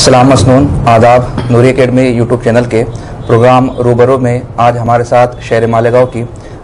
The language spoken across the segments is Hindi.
सलाम मसनून आदाब। नूरी एकेडमी यूट्यूब चैनल के प्रोग्राम रूबरू में आज हमारे साथ शहर मालेगांव की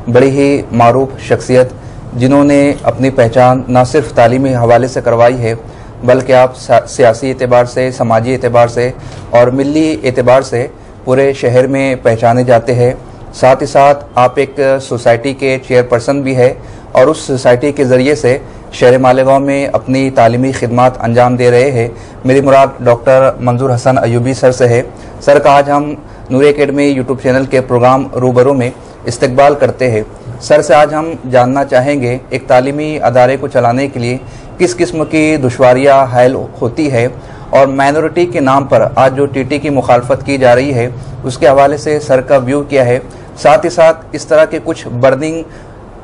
बड़ी ही मारूफ शख्सियत, जिन्होंने अपनी पहचान न सिर्फ तालीमी हवाले से करवाई है बल्कि आप सियासी एतबार से, समाजी एतबार से और मिली एतबार से पूरे शहर में पहचाने जाते हैं। साथ ही साथ आप एक सोसाइटी के चेयरपर्सन भी है और उस सोसाइटी के ज़रिए से शहर मालेगांव में अपनी तालीमी खिदमात अंजाम दे रहे हैं। मेरी मुराद डॉक्टर मंजूर हसन अयूबी सर से है। सर का आज हम नूरी एकेडमी यूट्यूब चैनल के प्रोग्राम रूबरू में इस्तकबाल करते हैं। सर से आज हम जानना चाहेंगे एक तालीमी अदारे को चलाने के लिए किस किस्म की दुश्वारियाँ हायल होती है और माइनॉरिटी के नाम पर आज जो टीटी की मुखालफत की जा रही है उसके हवाले से सर का व्यू क्या है। साथ ही साथ इस तरह के कुछ बर्निंग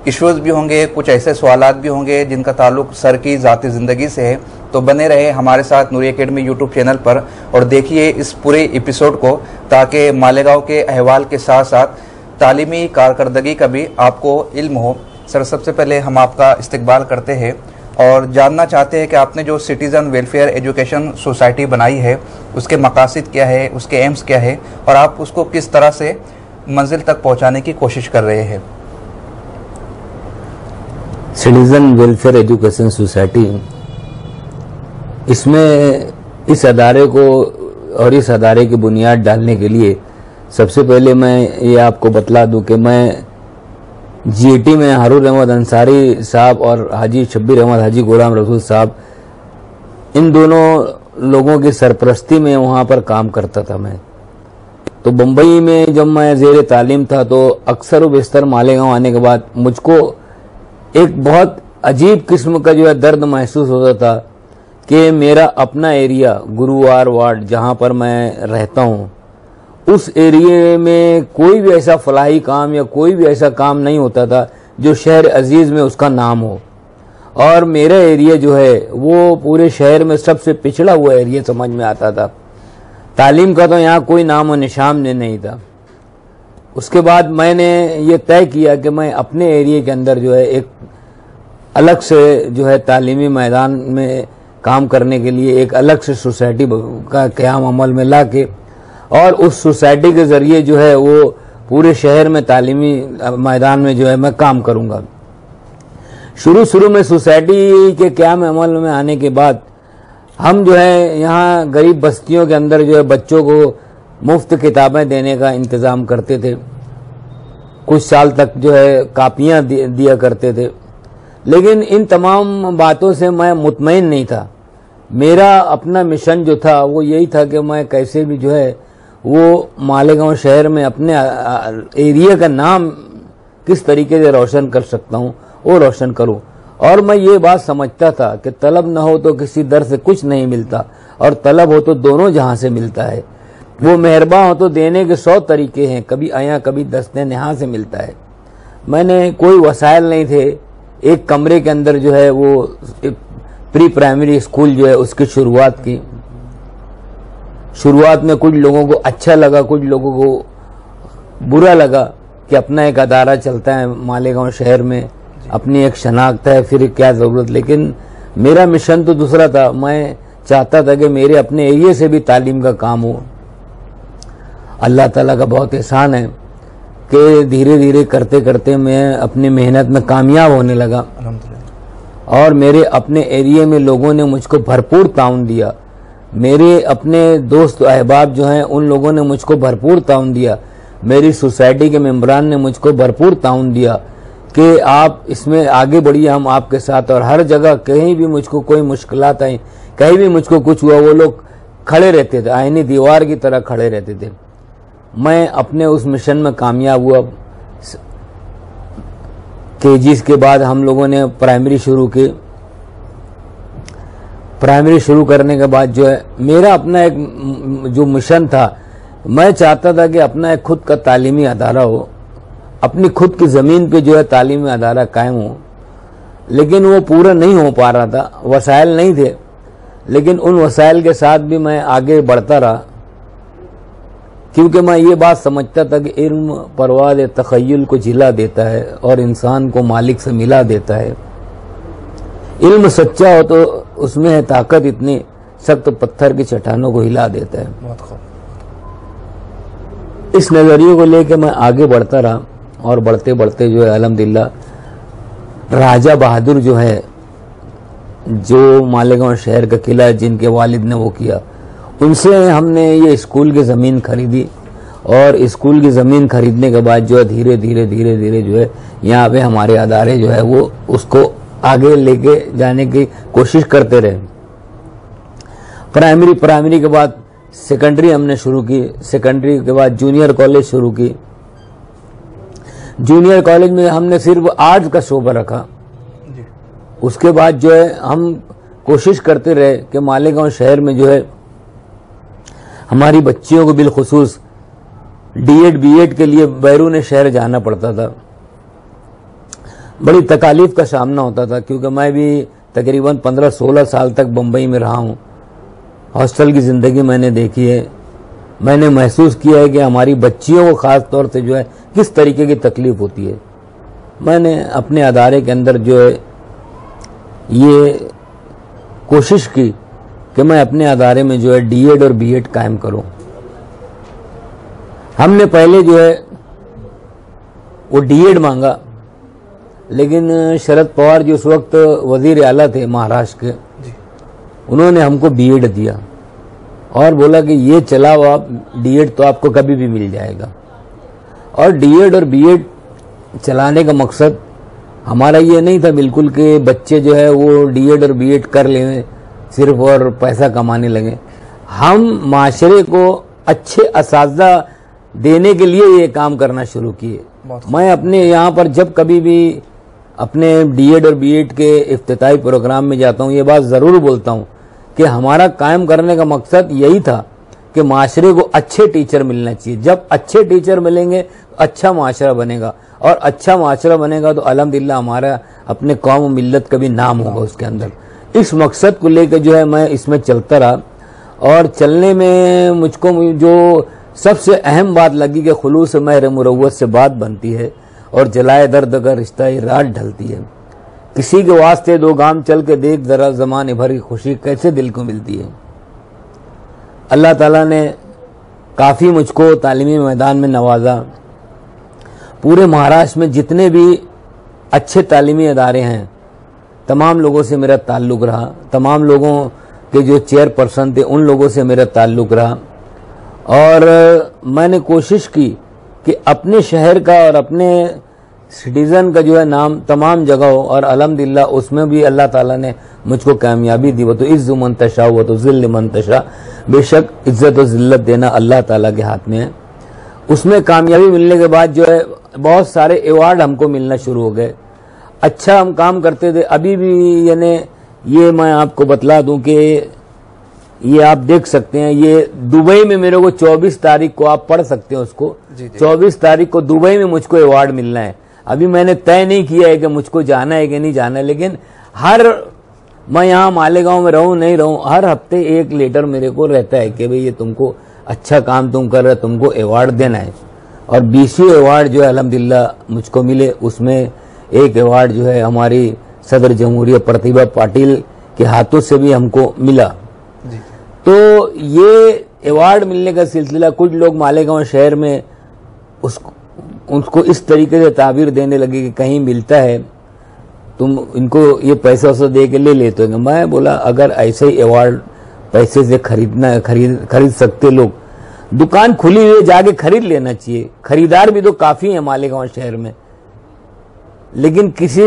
इश्यूज़ भी होंगे, कुछ ऐसे सवालात भी होंगे जिनका ताल्लुक सर की ज़ाती ज़िंदगी से है। तो बने रहे हमारे साथ नूरी एकेडमी यूट्यूब चैनल पर और देखिए इस पूरे एपिसोड को, ताकि मालेगांव के अहवाल के साथ साथ तालीमी कारकर्दगी का भी आपको इल्म हो। सर, सबसे पहले हम आपका इस्तकबाल करते हैं और जानना चाहते हैं कि आपने जो सिटीज़न वेलफेयर एजुकेशन सोसाइटी बनाई है उसके मकासद क्या है, उसके एम्स क्या है और आप उसको किस तरह से मंजिल तक पहुँचाने की कोशिश कर रहे हैं। सिटीजन वेलफेयर एजुकेशन सोसाइटी, इसमें इस अदारे को और इस अदारे की बुनियाद डालने के लिए सबसे पहले मैं ये आपको बतला दूं कि मैं जीएटी में हारून अहमद अंसारी साहब और हाजी शब्बीर अहमद हाजी गुलाम रसूल साहब, इन दोनों लोगों की सरपरस्ती में वहाँ पर काम करता था। मैं तो बम्बई में जब मैं ज़ेर तालीम था तो अक्सर व बेशतर मालेगांव आने के बाद मुझको एक बहुत अजीब किस्म का जो है दर्द महसूस होता था कि मेरा अपना एरिया गुरुवार वार्ड जहाँ पर मैं रहता हूँ, उस एरिए में कोई भी ऐसा फलाही काम या कोई भी ऐसा काम नहीं होता था जो शहर अजीज़ में उसका नाम हो। और मेरा एरिया जो है वो पूरे शहर में सबसे पिछड़ा हुआ एरिया समझ में आता था। तालीम का तो यहाँ कोई नाम और निशान नहीं था। उसके बाद मैंने ये तय किया कि मैं अपने एरिया के अंदर जो है एक अलग से जो है तालीमी मैदान में काम करने के लिए एक अलग से सोसाइटी का क़याम अमल में ला के और उस सोसाइटी के ज़रिए जो है वो पूरे शहर में तालीमी मैदान में जो है मैं काम करूँगा। शुरू में सोसाइटी के क़याम अमल में आने के बाद हम जो है यहाँ गरीब बस्तियों के अंदर जो है बच्चों को मुफ्त किताबें देने का इंतज़ाम करते थे। कुछ साल तक जो है कापियाँ दिया करते थे, लेकिन इन तमाम बातों से मैं मुतमईन नहीं था। मेरा अपना मिशन जो था वो यही था कि मैं कैसे भी जो है वो मालेगांव शहर में अपने एरिया का नाम किस तरीके से रोशन कर सकता हूँ वो रोशन करूँ। और मैं ये बात समझता था कि तलब न हो तो किसी दर से कुछ नहीं मिलता और तलब हो तो दोनों जहाँ से मिलता है। वो मेहरबान हो तो देने के 100 तरीके हैं, कभी आया कभी दस्ते नहा से मिलता है। मैंने कोई वसाइल नहीं थे। एक कमरे के अंदर जो है वो प्री प्राइमरी स्कूल जो है उसकी शुरुआत की। शुरुआत में कुछ लोगों को अच्छा लगा, कुछ लोगों को बुरा लगा कि अपना एक अदारा चलता है मालेगांव शहर में, अपनी एक शनाख्त है, फिर क्या ज़रूरत। लेकिन मेरा मिशन तो दूसरा था। मैं चाहता था कि मेरे अपने एरिया से भी तालीम का काम हो। अल्लाह ताला का बहुत एहसान है कि धीरे धीरे करते करते मैं अपनी मेहनत में कामयाब होने लगा और मेरे अपने एरिया में लोगों ने मुझको भरपूर ताउन दिया। मेरे अपने दोस्त अहबाब जो हैं उन लोगों ने मुझको भरपूर ताउन दिया। मेरी सोसाइटी के मेंबरान ने मुझको भरपूर ताउन दिया कि आप इसमें आगे बढ़िए, हम आपके साथ। और हर जगह कहीं भी मुझको कोई मुश्किलात आई, कहीं भी मुझको कुछ हुआ, वो लोग खड़े रहते थे, आईनी दीवार की तरह खड़े रहते थे। मैं अपने उस मिशन में कामयाब हुआ। केजीज के बाद हम लोगों ने प्राइमरी शुरू की। प्राइमरी शुरू करने के बाद जो है मेरा अपना एक जो मिशन था, मैं चाहता था कि अपना एक खुद का तालीमी अदारा हो, अपनी खुद की ज़मीन पे जो है तालीमी अदारा कायम हो। लेकिन वो पूरा नहीं हो पा रहा था, वसाइल नहीं थे। लेकिन उन वसाइल के साथ भी मैं आगे बढ़ता रहा, क्योंकि मैं ये बात समझता था कि इल्म परवाज़ तख़य्युल को जिला देता है और इंसान को मालिक से मिला देता है। इल्म सच्चा हो तो उसमें है ताकत इतनी, सख्त पत्थर की चट्टानों को हिला देता है। बहुत खूब। इस नजरिए को लेकर मैं आगे बढ़ता रहा और बढ़ते बढ़ते जो है अल्हम्दुलिल्लाह राजा बहादुर जो है, जो मालेगांव शहर का किला जिनके वालिद ने वो किया, उनसे हमने ये स्कूल की ज़मीन खरीदी और स्कूल की ज़मीन खरीदने के बाद जो है धीरे धीरे जो है यहाँ पे हमारे अदारे जो है वो उसको आगे लेके जाने की कोशिश करते रहे। प्राइमरी के बाद सेकेंडरी हमने शुरू की, सेकेंडरी के बाद जूनियर कॉलेज शुरू की। जूनियर कॉलेज में हमने सिर्फ आर्ट्स का शोबा रखा। उसके बाद जो है हम कोशिश करते रहे कि मालेगांव शहर में जो है हमारी बच्चियों को बिलखुसूस डीएड बीएड के लिए बैरून शहर जाना पड़ता था। बड़ी तकालीफ का सामना होता था, क्योंकि मैं भी तकरीबन 15-16 साल तक बम्बई में रहा हूँ। हॉस्टल की ज़िंदगी मैंने देखी है। मैंने महसूस किया है कि हमारी बच्चियों को ख़ास तौर से जो है किस तरीके की तकलीफ होती है। मैंने अपने अदारे के अंदर जो है ये कोशिश की कि मैं अपने अदारे में जो है डीएड और बीएड कायम करूं। हमने पहले जो है वो डीएड मांगा, लेकिन शरद पवार जो उस वक्त वजीर आला थे महाराष्ट्र के, उन्होंने हमको बीएड दिया और बोला कि ये चलाओ आप, डीएड तो आपको कभी भी मिल जाएगा। और डीएड और बीएड चलाने का मकसद हमारा ये नहीं था बिल्कुल कि बच्चे जो है वो डीएड और बीएड कर लें सिर्फ और पैसा कमाने लगे। हम माशरे को अच्छे असातिज़ा देने के लिए ये काम करना शुरू किए। मैं अपने यहाँ पर जब कभी भी अपने डीएड और बीएड के इफ्तिताही प्रोग्राम में जाता हूँ, ये बात ज़रूर बोलता हूँ कि हमारा कायम करने का मकसद यही था कि माशरे को अच्छे टीचर मिलना चाहिए। जब अच्छे टीचर मिलेंगे अच्छा माशरा बनेगा, और अच्छा माशरा बनेगा तो अल्हम्दुलिल्लाह हमारा अपने कौम मिल्लत का भी नाम होगा उसके अंदर। इस मकसद को लेकर जो है मैं इसमें चलता रहा, और चलने में मुझको जो सबसे अहम बात लगी कि खुलूस महर मुरव्वत से बात बनती है और जलाए दर्द का रिश्ता रात ढलती है। किसी के वास्ते दो गाम चल के देख जरा ज़माने भर की खुशी कैसे दिल को मिलती है। अल्लाह ताला ने काफ़ी मुझको तालीमी मैदान में नवाजा। पूरे महाराष्ट्र में जितने भी अच्छे तालीमी अदारे हैं तमाम लोगों से मेरा ताल्लुक़ रहा, तमाम लोगों के जो चेयरपर्सन थे उन लोगों से मेरा ताल्लुक़ रहा, और मैंने कोशिश की कि अपने शहर का और अपने सिटीज़न का जो है नाम तमाम जगह हो, और अल्हम्दुलिल्लाह उसमें भी अल्लाह ताला ने मुझको कामयाबी दी। वो तो इज़्ज़ु मन तशा वो तो ज़िल्ल मन तशा, बेशक इज़्ज़त और ज़िल्लत देना अल्लाह ताला के हाथ में है। उसमें कामयाबी मिलने के बाद जो है बहुत सारे अवार्ड हमको मिलना शुरू हो गए। अच्छा हम काम करते थे। अभी भी यानी ये मैं आपको बतला दूं कि ये आप देख सकते हैं, ये दुबई में मेरे को 24 तारीख को, आप पढ़ सकते हैं उसको, 24 तारीख को दुबई में मुझको अवार्ड मिलना है। अभी मैंने तय नहीं किया है कि मुझको जाना है कि नहीं जाना है, लेकिन मैं यहाँ मालेगांव में रहूं नहीं रहूं, हर हफ्ते एक लेटर मेरे को रहता है कि भाई ये तुमको अच्छा काम तुम कर रहे, तुमको अवार्ड देना है। और 20 अवार्ड जो है अल्हम्दुलिल्लाह मुझको मिले। उसमें एक अवार्ड जो है हमारी सदर जमहूरिया प्रतिभा पाटिल के हाथों से भी हमको मिला। तो ये अवार्ड मिलने का सिलसिला, कुछ लोग मालेगांव शहर में उसको इस तरीके से ताबीर देने लगे कि कहीं मिलता है तुम इनको ये पैसा वैसा दे के ले लेते हो। मैं बोला अगर ऐसे ही अवार्ड पैसे से खरीद सकते लोग, दुकान खुली हुई जाके खरीद लेना चाहिए। खरीदार भी तो काफी है मालेगांव शहर में, लेकिन किसी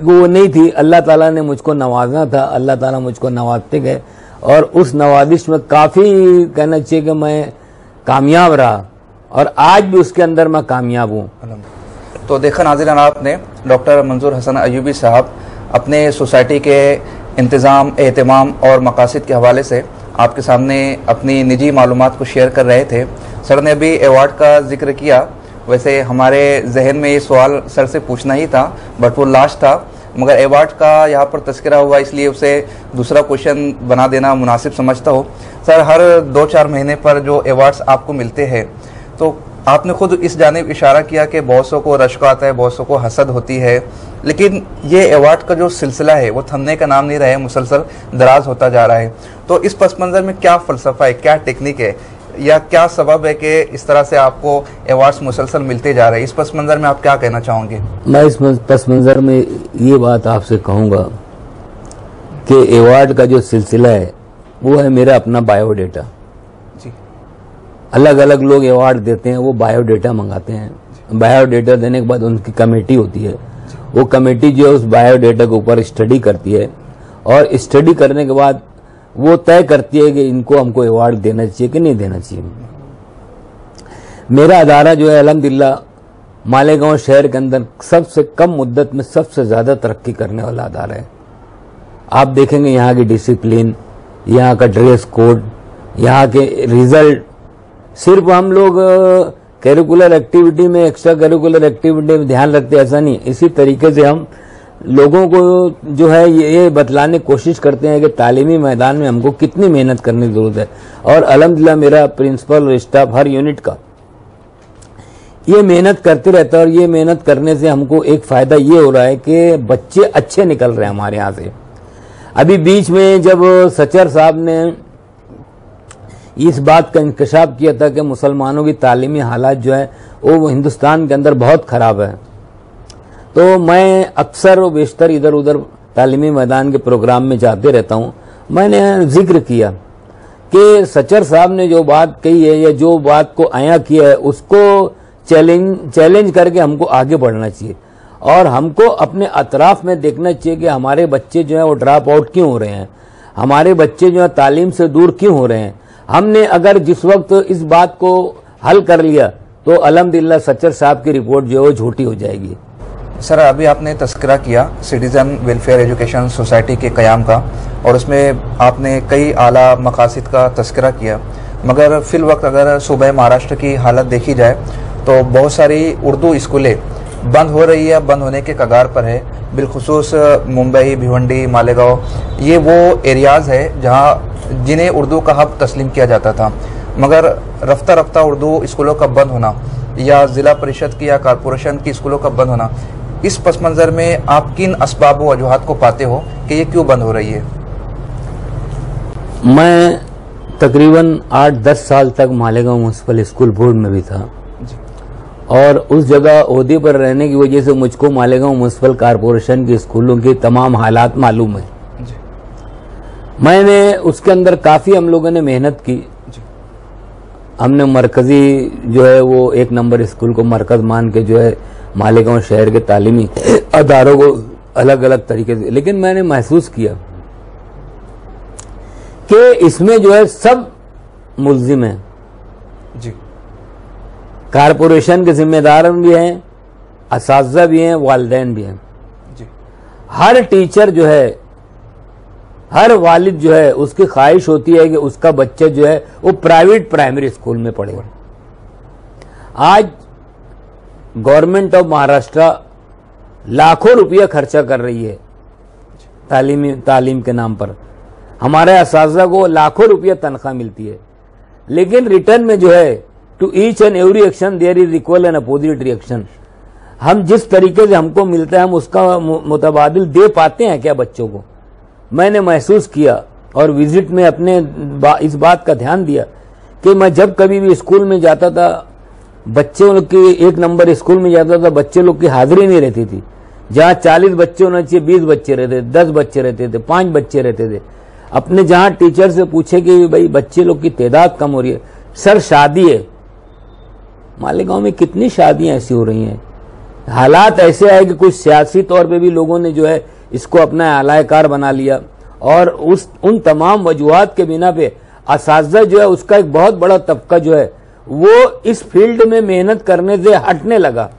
को नहीं थी। अल्लाह ताला ने मुझको नवाजना था, अल्लाह ताला मुझको नवाजते गए, और उस नवाजिश में काफी कहना चाहिए कि मैं कामयाब रहा, और आज भी उसके अंदर मैं कामयाब हूँ। तो देखा नाज़रीन, आपने डॉक्टर मंजूर हसन अयूबी साहब अपने सोसाइटी के इंतज़ाम, एहतमाम और मकासद के हवाले से आपके सामने अपनी निजी मालूमात को शेयर कर रहे थे। सर ने अभी अवार्ड का जिक्र किया, वैसे हमारे जहन में ये सवाल सर से पूछना ही था, बट वो लास्ट था, मगर अवार्ड का यहाँ पर तस्करा हुआ इसलिए उसे दूसरा क्वेश्चन बना देना मुनासिब समझता हो। सर, हर 2-4 महीने पर जो अवार्ड्स आपको मिलते हैं, तो आपने खुद इस जानिब इशारा किया कि बहुतों को रश्क आता है, बहुतों को हसद होती है, लेकिन ये अवार्ड का जो सिलसिला है वो थमने का नाम नहीं रहा है, मुसलसल दराज होता जा रहा है। तो इस पस मंज़र में क्या फ़लसफ़ा है, क्या टेक्निक है, या क्या सबब है कि इस तरह से आपको अवार्ड्स मुसलसल मिलते जा रहे हैं? इस पस मंज़र में आप क्या कहना चाहोगे? मैं इस पस मंज़र में ये बात आपसे कहूँगा कि अवार्ड का जो सिलसिला है वो है मेरा अपना बायोडेटा। जी। अलग अलग लोग अवार्ड देते हैं, वो बायोडेटा मंगाते हैं। बायोडेटा देने के बाद उनकी कमेटी होती है, वो कमेटी जो है उस बायोडेटा के ऊपर स्टडी करती है, और स्टडी करने के बाद वो तय करती है कि इनको हमको अवार्ड देना चाहिए कि नहीं देना चाहिए। मेरा अदारा जो है अल्हम्दुलिल्लाह मालेगांव शहर के अंदर सबसे कम मुद्दत में सबसे ज़्यादा तरक्की करने वाला अदारा है। आप देखेंगे यहाँ की डिसिप्लिन, यहाँ का ड्रेस कोड, यहाँ के रिजल्ट। सिर्फ हम लोग करिकुलर एक्टिविटी में, एक्स्ट्रा करिकुलर एक्टिविटी में ध्यान रखते ऐसा नहीं, इसी तरीके से हम लोगों को जो है ये बतलाने की कोशिश करते हैं कि तालीमी मैदान में हमको कितनी मेहनत करने की जरूरत है। और अल्हम्दुलिल्लाह मेरा प्रिंसिपल और स्टाफ हर यूनिट का ये मेहनत करते रहता है, और ये मेहनत करने से हमको एक फायदा ये हो रहा है कि बच्चे अच्छे निकल रहे हैं हमारे यहाँ से। अभी बीच में जब सचर साहब ने इस बात का इंकशाफ किया था कि मुसलमानों की तालीमी हालात जो है वो हिंदुस्तान के अंदर बहुत खराब है, तो मैं अक्सर व बेशतर इधर उधर तालीमी मैदान के प्रोग्राम में जाते रहता हूँ। मैंने जिक्र किया कि सचर साहब ने जो बात कही है या जो बात को आया किया है उसको चैलेंज करके हमको आगे बढ़ना चाहिए, और हमको अपने अतराफ में देखना चाहिए कि हमारे बच्चे जो हैं वो ड्रॉप आउट क्यों हो रहे हैं, हमारे बच्चे जो है तालीम से दूर क्यों हो रहे हैं। हमने अगर जिस वक्त इस बात को हल कर लिया तो अल्हम्दुलिल्लाह सचर साहब की रिपोर्ट जो है वो झूठी हो जाएगी। सर, अभी आपने तस्करा किया सिटीज़न वेलफेयर एजुकेशन सोसाइटी के क़याम का, और उसमें आपने कई आला मकासद का तस्करा किया, मगर फिल वक्त अगर सूबे महाराष्ट्र की हालत देखी जाए तो बहुत सारी उर्दू स्कूलें बंद हो रही है, बंद होने के कगार पर है। बिलखुसूस मुंबई, भिवंडी, मालेगांव, ये वो एरियाज़ है जहां जिन्हें उर्दू का हब तस्लीम किया जाता था, मगर रफ्ता रफ्ता उर्दू स्कूलों का बंद होना या ज़िला परिषद की या कॉरपोरेशन की स्कूलों का बंद होना, इस पस मंज़र में आप किन असबाब व वजूहात को पाते हो कि ये क्यों बंद हो रही है? मैं तकरीबन 8-10 साल तक मालेगांव म्यूनसिपल स्कूल बोर्ड में भी था, और उस जगह ओहदे पर रहने की वजह से मुझको मालेगांव म्यूनसिपल कॉरपोरेशन के स्कूलों के तमाम हालात मालूम है। मैंने उसके अंदर काफ़ी हम लोगों ने मेहनत की। हमने मरकजी जो है वो 1 नंबर स्कूल को मरकज मान के जो है मालेगांव शहर के तालीमी अदारों को अलग अलग तरीके से, लेकिन मैंने महसूस किया कि इसमें जो है सब मुल्जिम हैं। जी। कारपोरेशन के जिम्मेदार भी हैं, असातिज़ा भी हैं, वालिदैन भी हैं। जी। हर टीचर जो है, हर वालिद जो है उसकी ख्वाहिश होती है कि उसका बच्चा जो है वो प्राइवेट प्राइमरी स्कूल में पढ़े। आज गवर्नमेंट ऑफ महाराष्ट्र लाखों रुपया खर्चा कर रही है तालीम के नाम पर। हमारे असातिज़ा को लाखों रुपया तनख्वाह मिलती है, लेकिन रिटर्न में जो है to each and every action there is equal and opposite reaction. हम जिस तरीके से हमको मिलता है हम उसका मुतबादिल दे पाते हैं क्या बच्चों को? मैंने महसूस किया और विजिट में अपने इस बात का ध्यान दिया कि मैं जब कभी भी स्कूल में जाता था, बच्चे लोग की 1 नंबर स्कूल में जाता था, बच्चे लोग की हाजिरी नहीं रहती थी। जहाँ 40 बच्चे होना चाहिए 20 बच्चे रहते थे, 10 बच्चे रहते थे, 5 बच्चे रहते थे। अपने जहाँ टीचर से पूछे कि भाई बच्चे लोग की तादाद कम हो रही है, सर शादी है। मालेगांव में कितनी शादियां ऐसी हो रही हैं। हालात ऐसे आए कि कुछ सियासी तौर पे भी लोगों ने जो है इसको अपना आलायकार बना लिया, और उन तमाम वजूहात के बिना पे असातिज़ा जो है उसका एक बहुत बड़ा तबका जो है वो इस फील्ड में मेहनत करने से हटने लगा।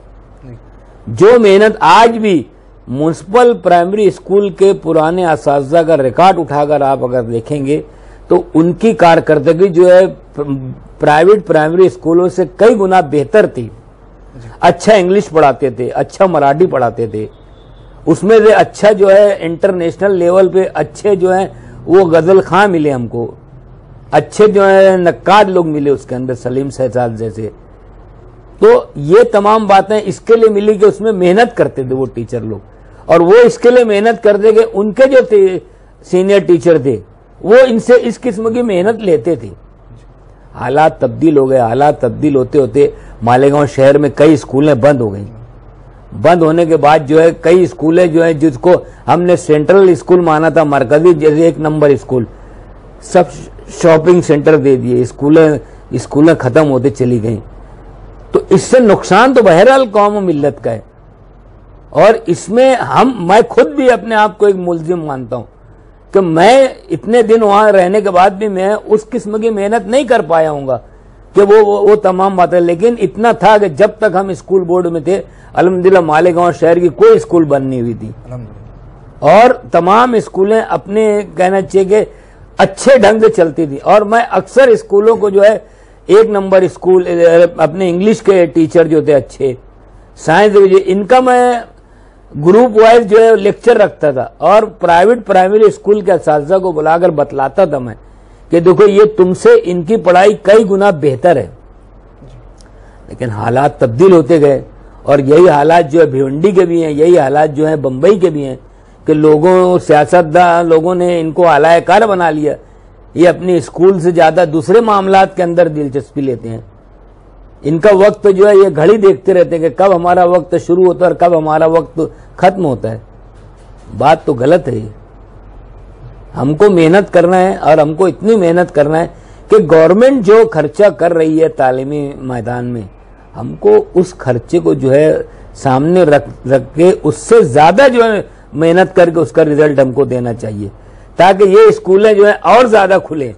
जो मेहनत आज भी म्यूनसिपल प्राइमरी स्कूल के पुराने असातिज़ा का रिकॉर्ड उठाकर आप अगर देखेंगे तो उनकी कारकर्दगी जो है प्राइवेट प्राइमरी स्कूलों से कई गुना बेहतर थी। अच्छा इंग्लिश पढ़ाते थे, अच्छा मराठी पढ़ाते थे, उसमें से अच्छा जो है इंटरनेशनल लेवल पे अच्छे जो है वो गजल खां मिले हमको, अच्छे जो है नक्काद लोग मिले उसके अंदर, सलीम शहजाद जैसे। तो ये तमाम बातें इसके लिए मिली कि उसमें मेहनत करते थे वो टीचर लोग, और वो इसके लिए मेहनत करते कि उनके जो सीनियर टीचर थे वो इनसे इस किस्म की मेहनत लेते थे। हालात तब्दील हो गए। हालात तब्दील होते होते मालेगांव शहर में कई स्कूलें बंद हो गई। बंद होने के बाद जो है कई स्कूलें जो है जिसको हमने सेंट्रल स्कूल माना था, मरकजी जैसे 1 नंबर स्कूल, सब शॉपिंग सेंटर दे दिए। स्कूलें खत्म होते चली गई। तो इससे नुकसान तो बहरहाल कौम मिल्लत का है, और इसमें मैं खुद भी अपने आप को एक मुलजिम मानता हूं कि मैं इतने दिन वहां रहने के बाद भी मैं उस किस्म की मेहनत नहीं कर पाया हूंगा कि वो तमाम बातें। लेकिन इतना था कि जब तक हम स्कूल बोर्ड में थे, अल्हम्दुलिल्लाह मालेगांव शहर की कोई स्कूल बंद नहीं हुई थी, और तमाम स्कूलें अपने कहना चाहिए कि अच्छे ढंग से चलती थी। और मैं अक्सर स्कूलों को जो है 1 नंबर स्कूल, अपने इंग्लिश के टीचर जो थे अच्छे, साइंस, इनका मैं ग्रुप वाइज जो है लेक्चर रखता था, और प्राइवेट प्राइमरी स्कूल के असातिज़ा को बुलाकर बतलाता था मैं कि देखो ये तुमसे इनकी पढ़ाई कई गुना बेहतर है। लेकिन हालात तब्दील होते गए, और यही हालात जो है भिवंडी के भी हैं, यही हालात जो है बंबई के भी हैं कि सियासतदान लोगों ने इनको आलायकार बना लिया। ये अपनी स्कूल से ज्यादा दूसरे मामलात के अंदर दिलचस्पी लेते हैं। इनका वक्त जो है ये घड़ी देखते रहते हैं कि कब हमारा वक्त शुरू होता है और कब हमारा वक्त खत्म होता है। बात तो गलत है। हमको मेहनत करना है, और हमको इतनी मेहनत करना है कि गवर्नमेंट जो खर्चा कर रही है तालीमी मैदान में, हमको उस खर्चे को जो है सामने रख के उससे ज्यादा जो है मेहनत करके उसका रिजल्ट हमको देना चाहिए, ताकि ये स्कूलें जो है और ज्यादा खुले,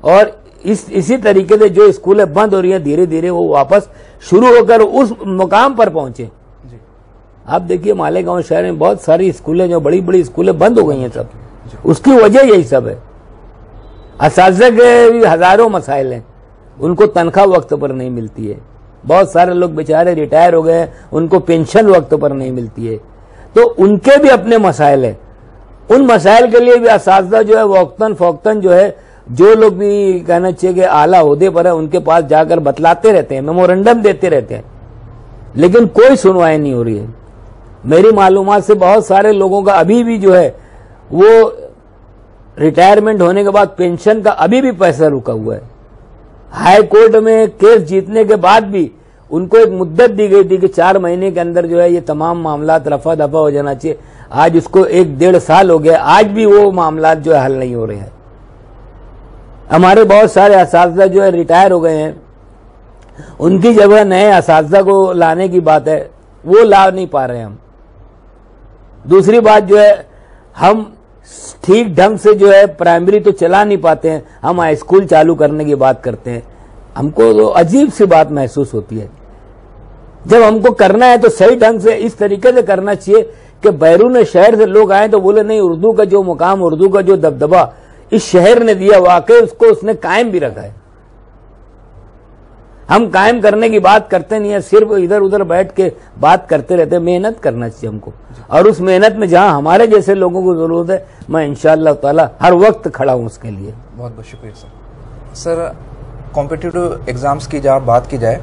और इसी तरीके से जो स्कूलें बंद हो रही हैं धीरे धीरे वो वापस शुरू होकर उस मुकाम पर पहुंचे। आप देखिए मालेगांव शहर में बहुत सारी स्कूलें, जो बड़ी बड़ी स्कूलें बंद हो गई हैं सब, उसकी वजह यही सब है। असातिज़ा के भी हजारों मसाइल हैं, उनको तनख्वाह वक्त पर नहीं मिलती है। बहुत सारे लोग बेचारे रिटायर हो गए, उनको पेंशन वक्त पर नहीं मिलती है, तो उनके भी अपने मसाइल है। उन मसाइल के लिए भी असातिज़ा जो है वक्तन फौक्तन जो है, जो लोग भी कहना चाहिए कि आला ओहदे पर है, उनके पास जाकर बतलाते रहते हैं, मेमोरेंडम देते रहते हैं, लेकिन कोई सुनवाई नहीं हो रही है। मेरी मालूमात से बहुत सारे लोगों का अभी भी जो है वो रिटायरमेंट होने के बाद पेंशन का अभी भी पैसा रुका हुआ है। हाई कोर्ट में केस जीतने के बाद भी उनको एक मुद्दत दी गई थी कि 4 महीने के अंदर जो है ये तमाम मामलात रफा दफा हो जाना चाहिए। आज उसको 1-1.5 साल हो गया, आज भी वो मामलात जो है हल नहीं हो रहे हैं। हमारे बहुत सारे असातिज़ा जो है रिटायर हो गए हैं, उनकी जगह नए असातिज़ा को लाने की बात है, वो ला नहीं पा रहे हैं हम। दूसरी बात जो है, हम ठीक ढंग से जो है प्राइमरी तो चला नहीं पाते हैं, हम हाई स्कूल चालू करने की बात करते हैं। हमको तो अजीब सी बात महसूस होती है। जब हमको करना है तो सही ढंग से इस तरीके से करना चाहिए कि बैरून शहर से लोग आए तो बोले नहीं, उर्दू का जो मुकाम, उर्दू का जो दबदबा इस शहर ने दिया, वाकई उसको उसने कायम भी रखा है। हम कायम करने की बात करते नहीं है, सिर्फ इधर उधर बैठ के बात करते रहते। मेहनत करना चाहिए हमको, और उस मेहनत में जहां हमारे जैसे लोगों को जरूरत है, मैं इंशाअल्लाह ताला हर वक्त खड़ा हूं उसके लिए। बहुत बहुत शुक्रिया सर। कॉम्पिटिटिव एग्जाम्स की जब बात की जाए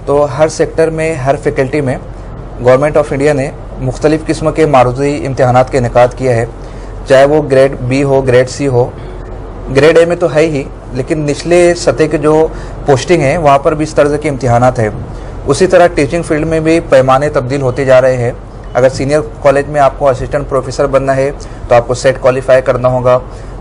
तो हर सेक्टर में, हर फैकल्टी में गवर्नमेंट ऑफ इंडिया ने मुख्तलिफ किस्म के मारूजी इम्तिहानात के इनेकाद किया है, चाहे वो ग्रेड बी हो, ग्रेड सी हो, ग्रेड ए में तो है ही, लेकिन निचले सतह के जो पोस्टिंग है वहाँ पर भी इस तरह के इम्तिहानात है। उसी तरह टीचिंग फील्ड में भी पैमाने तब्दील होते जा रहे हैं। अगर सीनियर कॉलेज में आपको असिस्टेंट प्रोफेसर बनना है तो आपको सेट क्वालिफाई करना होगा।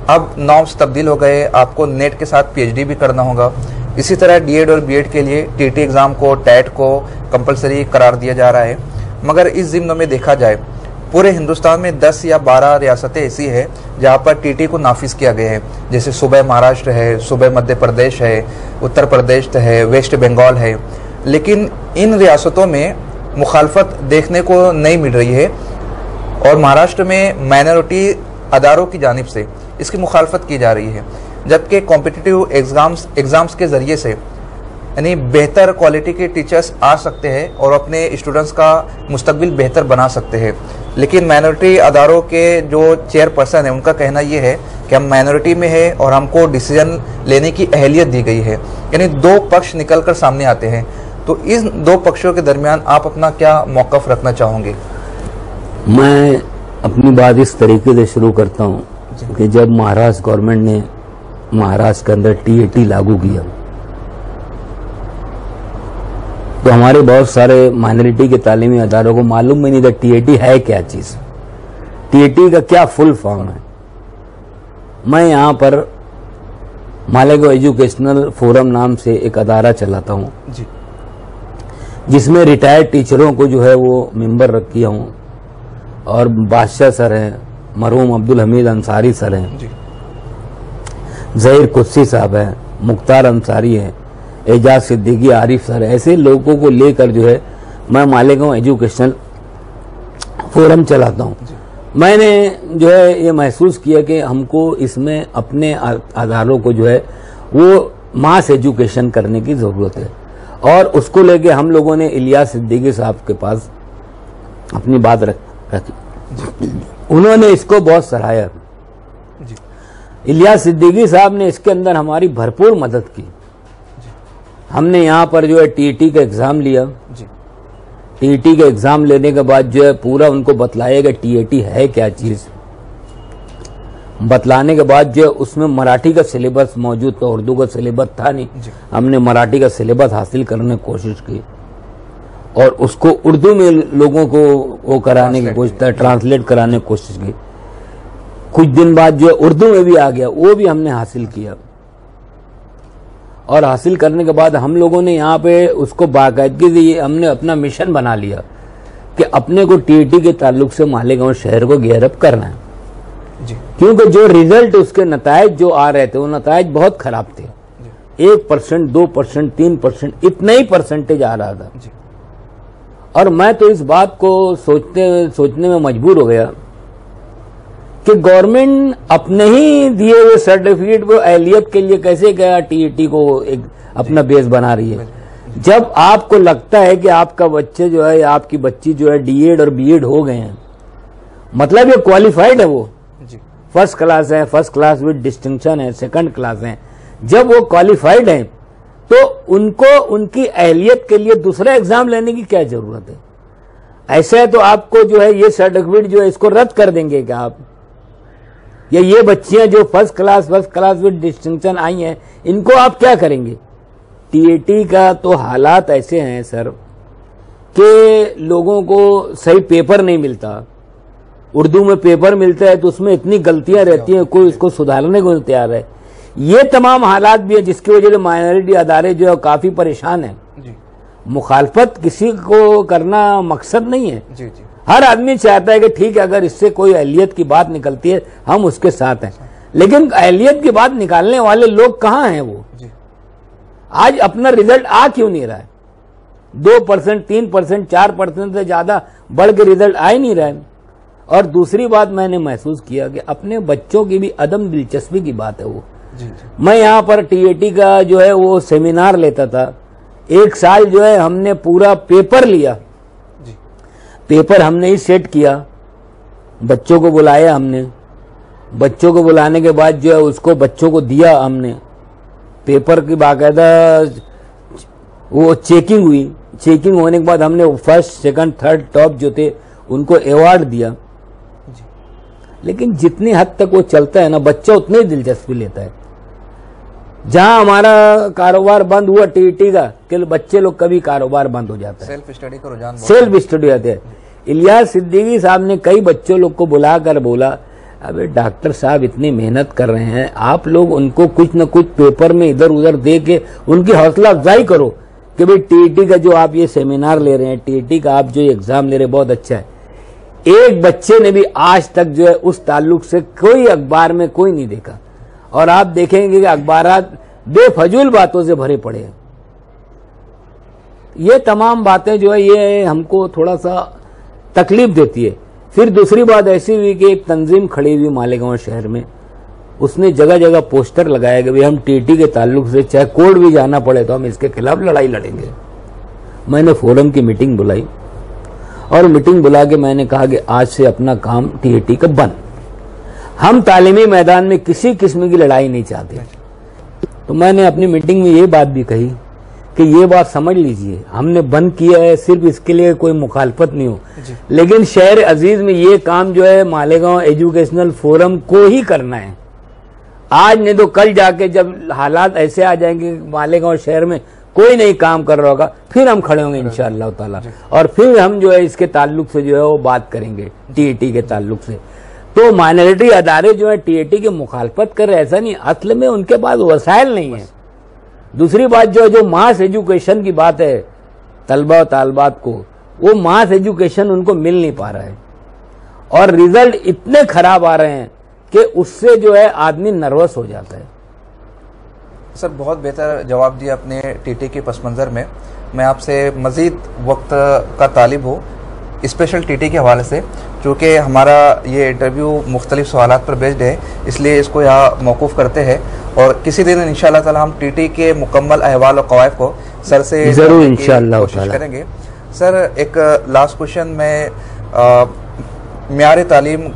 अब नॉर्म्स तब्दील हो गए, आपको नेट के साथ पीएचडी भी करना होगा। इसी तरह डीएड और बीएड के लिए टीटी एग्ज़ाम को, टैट को कंपलसरी करार दिया जा रहा है। मगर इस ज़िम्न में देखा जाए, पूरे हिंदुस्तान में 10 या 12 रियासतें ऐसी है जहाँ पर टीटी को नाफिज किया गया है, जैसे सूबे महाराष्ट्र है, सूबे मध्य प्रदेश है, उत्तर प्रदेश है, वेस्ट बंगाल है। लेकिन इन रियासतों में मुखालफत देखने को नहीं मिल रही है, और महाराष्ट्र में माइनॉरिटी अदारों की जानिब से इसकी मुखालफत की जा रही है। जबकि कॉम्पिटिटिव एग्ज़ाम्स के ज़रिए से यानी बेहतर क्वालिटी के टीचर्स आ सकते हैं और अपने स्टूडेंट्स का मुस्तकबिल बेहतर बना सकते हैं। लेकिन माइनॉरिटी अदारों के जो चेयरपर्सन है, उनका कहना ये है कि हम माइनॉरिटी में है और हमको डिसीजन लेने की अहलियत दी गई है। यानी दो पक्ष निकल कर सामने आते हैं। तो इन दो पक्षों के दरमियान आप अपना क्या मौकफ रखना चाहोगे? मैं अपनी बात इस तरीके से शुरू करता हूं कि जब महाराष्ट्र गवर्नमेंट ने महाराष्ट्र के अंदर टीएटी लागू किया तो हमारे बहुत सारे माइनॉरिटी के तालीमी अदारों को मालूम ही नहीं था टीएटी है क्या चीज, टीएटी का क्या फुल फॉर्म है। मैं यहां पर मालेगांव एजुकेशनल फोरम नाम से एक अदारा चलाता हूं जी, जिसमें रिटायर्ड टीचरों को जो है वो मेंबर रख किया हूं, और बादशाह सर हैं, मरहूम अब्दुल हमीद अंसारी सर हैं, जहीर कुत्सी साहब हैं, मुख्तार अंसारी हैं, एजाज सिद्दीकी, आरिफ सर, ऐसे लोगों को लेकर जो है मैं मालेगांव एजुकेशनल फोरम चलाता हूं। मैंने जो है ये महसूस किया कि हमको इसमें अपने आधारों को जो है वो मास एजुकेशन करने की जरूरत है, और उसको लेके हम लोगों ने इलियास सिद्दीकी साहब के पास अपनी बात रखी। उन्होंने इसको बहुत सराहा। इलियास सिद्दीकी साहब ने इसके अंदर हमारी भरपूर मदद की। हमने यहाँ पर जो है टीईटी का एग्जाम लिया। टीईटी का एग्जाम लेने के बाद जो है पूरा उनको बतलाया कि टीईटी है क्या चीज। बतलाने के बाद जो है उसमें मराठी का सिलेबस मौजूद था, उर्दू का सिलेबस था नहीं। हमने मराठी का सिलेबस हासिल करने की कोशिश की और उसको उर्दू में लोगों को वो कराने की कोशिश, ट्रांसलेट कराने की कोशिश की। कुछ दिन बाद जो है उर्दू में भी आ गया, वो भी हमने हासिल किया। और हासिल करने के बाद हम लोगों ने यहाँ पे उसको बाकायदगी से हमने अपना मिशन बना लिया कि अपने को टीईटी के ताल्लुक से मालेगांव शहर को गियर अप करना है जी। क्योंकि जो रिजल्ट उसके नतायज जो आ रहे थे वो नतायज बहुत खराब थे। 1%, 2%, 3% इतना ही परसेंटेज आ रहा था जी। और मैं तो इस बात को सोचने में मजबूर हो गया कि गवर्नमेंट अपने ही दिए हुए सर्टिफिकेट को अहलियत के लिए कैसे क्या टीईटी को एक अपना बेस बना रही है। जब आपको लगता है कि आपका बच्चे जो है या आपकी बच्ची जो है डीएड और बीएड हो गए हैं, मतलब ये क्वालिफाइड है, वो फर्स्ट क्लास है, फर्स्ट क्लास विद डिस्टिंक्शन है, सेकंड क्लास है, जब वो क्वालिफाइड है तो उनको उनकी अहलियत के लिए दूसरा एग्जाम लेने की क्या जरूरत है। ऐसा है तो आपको जो है ये सर्टिफिकेट जो है इसको रद्द कर देंगे क्या आप, या ये बच्चियां जो फर्स्ट क्लास विद डिस्टिंक्शन आई हैं इनको आप क्या करेंगे। टीईटी का तो हालात ऐसे हैं सर कि लोगों को सही पेपर नहीं मिलता। उर्दू में पेपर मिलता है तो उसमें इतनी गलतियां रहती हैं, कोई उसको सुधारने को नहीं तैयार है। ये तमाम हालात भी है जिसकी वजह से माइनॉरिटी अदारे जो है काफी परेशान है। मुखालफत किसी को करना मकसद नहीं है जी। हर आदमी चाहता है कि ठीक है अगर इससे कोई अहलियत की बात निकलती है हम उसके साथ हैं, लेकिन अहलियत की बात निकालने वाले लोग कहाँ हैं वो जी। आज अपना रिजल्ट आ क्यों नहीं रहा है। 2%, 3%, 4% से ज्यादा बढ़ के रिजल्ट आ ही नहीं रहा है। और दूसरी बात मैंने महसूस किया कि अपने बच्चों की भी अदम दिलचस्पी की बात है वो जी। मैं यहाँ पर टीईटी का जो है वो सेमिनार लेता था। एक साल जो है हमने पूरा पेपर लिया जी। पेपर हमने ही सेट किया, बच्चों को बुलाया हमने, बच्चों को बुलाने के बाद जो है उसको बच्चों को दिया हमने पेपर की बाकायदा वो चेकिंग हुई। चेकिंग होने के बाद हमने फर्स्ट, सेकंड, थर्ड, टॉप जो थे उनको अवार्ड दिया जी। लेकिन जितनी हद तक वो चलता है ना बच्चा उतनी ही दिलचस्पी लेता है। जहां हमारा कारोबार बंद हुआ टीईटी का कि बच्चे लोग कभी कारोबार बंद हो जाता है, सेल्फ स्टडी का रुझान, सेल्फ स्टडी आते हैं। इलियास सिद्दीकी साहब ने कई बच्चों लोग को बुलाकर बोला अबे डॉक्टर साहब इतनी मेहनत कर रहे हैं, आप लोग उनको कुछ न कुछ पेपर में इधर उधर दे के उनकी हौसला अफजाई करो कि भाई टीईटी का जो आप ये सेमिनार ले रहे हैं, टीईटी का आप जो एग्जाम ले रहे हैं बहुत अच्छा है। एक बच्चे ने भी आज तक जो है उस ताल्लुक से कोई अखबार में कोई नहीं देखा। और आप देखेंगे कि अखबारात बेफजूल बातों से भरे पड़े हैं। ये तमाम बातें जो है ये हमको थोड़ा सा तकलीफ देती है। फिर दूसरी बात ऐसी हुई कि एक तंजीम खड़ी हुई मालेगांव शहर में, उसने जगह जगह पोस्टर लगाया कि भाई हम टीईटी के ताल्लुक से चाहे कोर्ट भी जाना पड़े तो हम इसके खिलाफ लड़ाई लड़ेंगे। मैंने फोरम की मीटिंग बुलाई और मीटिंग बुला के मैंने कहा कि आज से अपना काम टीईटी का बंद, हम तालीमी मैदान में किसी किस्म की लड़ाई नहीं चाहते। तो मैंने अपनी मीटिंग में ये बात भी कही कि ये बात समझ लीजिए, हमने बंद किया है सिर्फ इसके लिए कोई मुखालफत नहीं हो, लेकिन शहर अजीज में ये काम जो है मालेगांव एजुकेशनल फोरम को ही करना है। आज नहीं तो कल जाके जब हालात ऐसे आ जाएंगे मालेगांव शहर में कोई नहीं काम कर रहा होगा, फिर हम खड़े होंगे इंशाअल्लाह ताला, और फिर हम जो है इसके ताल्लुक से जो है वो बात करेंगे टीएटी के ताल्लुक से। तो माइनॉरिटी अदारे जो है टीएटी की मुखालफत कर रहे, ऐसा नहीं, असल में उनके पास वसाइल नहीं है। दूसरी बात जो मास एजुकेशन की बात है तलबा और तालबात को, वो मास एजुकेशन उनको मिल नहीं पा रहा है और रिजल्ट इतने खराब आ रहे हैं कि उससे जो है आदमी नर्वस हो जाता है। सर बहुत बेहतर जवाब दिया अपने टीटी के पस मंज़र में। मैं आपसे मज़ीद वक्त का तालिब हूँ स्पेशल टीटी के हवाले से, चूँकि हमारा ये इंटरव्यू मुख्तलिफ सवालात पर बेस्ड है, इसलिए इसको यहाँ मौकूफ़ करते हैं और किसी दिन इंशाअल्लाह ताला हम टीटी के मुकम्मल अहवाल और कवायद को सर से ज़रूर इंशाअल्लाह कोशिश करेंगे। सर एक लास्ट क्वेश्चन में, म्यार तालीम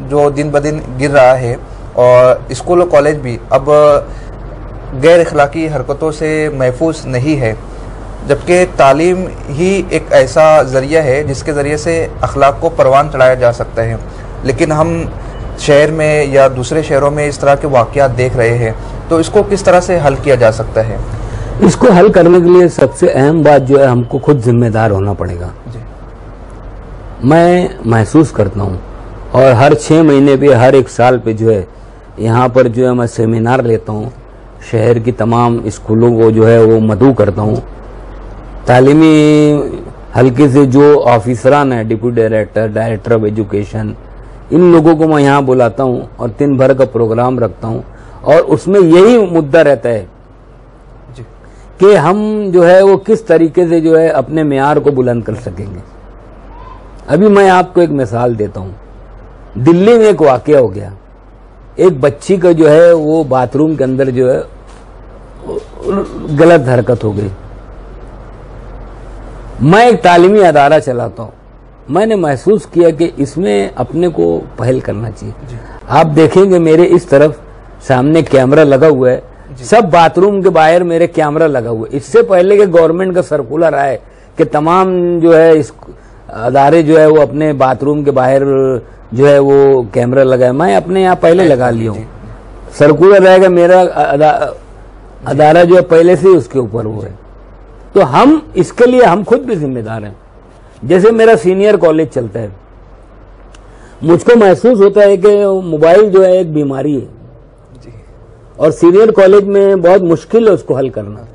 जो दिन ब दिन गिर रहा है और स्कूल और कॉलेज भी अब गैर अखलाकी हरकतों से महफूज नहीं है, जबकि तालीम ही एक ऐसा ज़रिया है जिसके ज़रिए से अखलाक को परवान चढ़ाया जा सकता है। लेकिन हम शहर में या दूसरे शहरों में इस तरह के वाक़यात देख रहे हैं, तो इसको किस तरह से हल किया जा सकता है? इसको हल करने के लिए सबसे अहम बात जो है हमको खुद जिम्मेदार होना पड़ेगा। मैं महसूस करता हूँ और हर 6 महीने पे हर एक साल पे जो है यहाँ पर जो है मैं सेमिनार लेता हूँ, शहर की तमाम स्कूलों को जो है वो मदऊ करता हूँ। तालीमी हल्के से जो ऑफिसरान है, deputy director, director of education, इन लोगों को मैं यहाँ बुलाता हूँ और दिन भर का प्रोग्राम रखता हूँ और उसमें यही मुद्दा रहता है कि हम जो है वो किस तरीके से जो है अपने मेयार को बुलंद कर सकेंगे। अभी मैं आपको एक मिसाल देता हूँ। दिल्ली में एक वाकया हो गया, एक बच्ची का जो है वो बाथरूम के अंदर जो है गलत हरकत हो गई। मैं एक तालीमी अदारा चलाता हूँ, मैंने महसूस किया कि इसमें अपने को पहल करना चाहिए। आप देखेंगे मेरे इस तरफ सामने कैमरा लगा हुआ है, सब बाथरूम के बाहर मेरे कैमरा लगा हुआ है। इससे पहले कि गवर्नमेंट का सर्कुलर आए कि तमाम जो है इस अदारे जो है वो अपने बाथरूम के बाहर जो है वो कैमरा लगाए, मैं अपने यहाँ पहले लगा लिया हूँ। सर्कुलर रहेगा, मेरा अदारा जो है पहले से ही उसके ऊपर वो है। तो हम इसके लिए हम खुद भी जिम्मेदार हैं। जैसे मेरा सीनियर कॉलेज चलता है, मुझको महसूस होता है कि मोबाइल जो है एक बीमारी है और सीनियर कॉलेज में बहुत मुश्किल है उसको हल करना,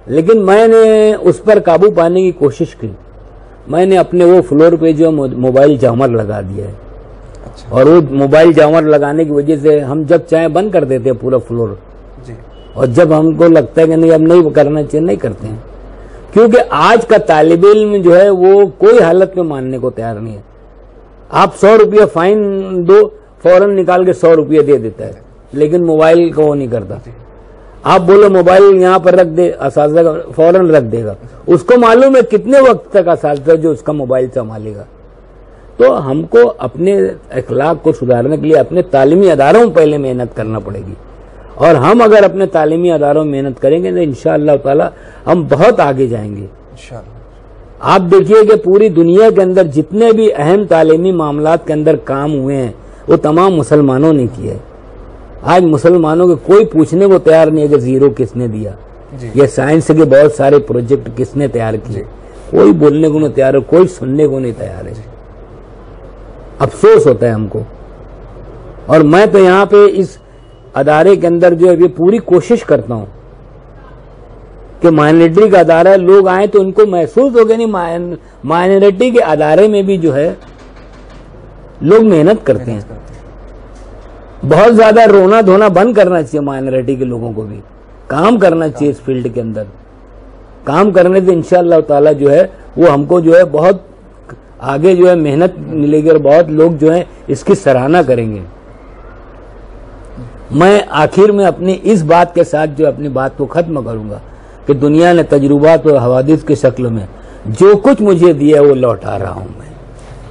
लेकिन मैंने उस पर काबू पाने की कोशिश की। मैंने अपने वो फ्लोर पे जो मोबाइल जामर लगा दिया है। और वो मोबाइल जामर लगाने की वजह से हम जब चाहे बंद कर देते हैं पूरा फ्लोर, और जब हमको लगता है कि नहीं अब नहीं करना चाहिए, नहीं करते हैं। क्योंकि आज का तालिब इल्म जो है वो कोई हालत में मानने को तैयार नहीं है। आप 100 रुपया फाइन दो, फौरन निकाल के 100 रुपया दे देता है, लेकिन मोबाइल को वो नहीं करता। आप बोलो मोबाइल यहाँ पर रख दे, असातिज़ा फौरन रख देगा। उसको मालूम है कितने वक्त तक असातिज़ा जो उसका मोबाइल संभालेगा। तो हमको अपने अखलाक को सुधारने के लिए अपने तालीमी अदारों में पहले मेहनत करना पड़ेगी, और हम अगर अपने तालीमी अदारों में मेहनत करेंगे तो इंशाअल्लाह ताला हम बहुत आगे जाएंगे। आप देखिए कि पूरी दुनिया के अंदर जितने भी अहम तालीमी मामलात के अंदर काम हुए हैं वो तमाम मुसलमानों ने किए। आज मुसलमानों के कोई पूछने को तैयार नहीं है कि जीरो किसने दिया, ये साइंस के बहुत सारे प्रोजेक्ट किसने तैयार किए, कोई बोलने को नहीं तैयार है, कोई सुनने को नहीं तैयार है। अफसोस होता है हमको। और मैं तो यहाँ पे इस अदारे के अंदर जो है ये पूरी कोशिश करता हूँ कि माइनॉरिटी का अदारा लोग आए तो उनको महसूस हो गया नहीं माइनॉरिटी के अदारे में भी जो है लोग मेहनत करते हैं। बहुत ज्यादा रोना धोना बंद करना चाहिए, माइनॉरिटी के लोगों को भी काम करना चाहिए इस फील्ड के अंदर। काम करने से इंशाअल्लाह ताला जो है वो हमको जो है बहुत आगे जो है मेहनत मिलेगी और बहुत लोग जो है इसकी सराहना करेंगे। मैं आखिर में अपनी इस बात के साथ जो अपनी बात को खत्म करूंगा कि दुनिया ने तजुर्बात और हवादिस की शक्ल में जो कुछ मुझे दिया वो लौटा रहा हूं मैं।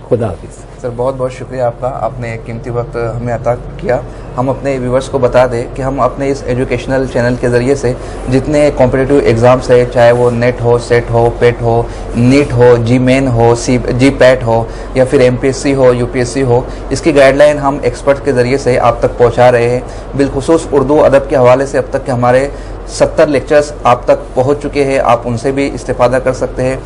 खुदा हाफिज। सर बहुत बहुत शुक्रिया आपका, आपने कीमती वक्त हमें अता किया। हम अपने व्यूवर्स को बता दें कि हम अपने इस एजुकेशनल चैनल के ज़रिए से जितने कॉम्पिटिटिव एग्ज़ाम्स है, चाहे वो नेट हो, सेट हो, पेट हो, नीट हो, जी मेन हो, जी पैट हो या फिर MPSC हो, UPSC हो, इसकी गाइडलाइन हम एक्सपर्ट के ज़रिए से आप तक पहुँचा रहे हैं। बिलखुसूस उर्दू अदब के हवाले से अब तक के हमारे 70 लेक्चर्स आप तक पहुँच चुके हैं, आप उनसे भी इस्तेफादा कर सकते हैं।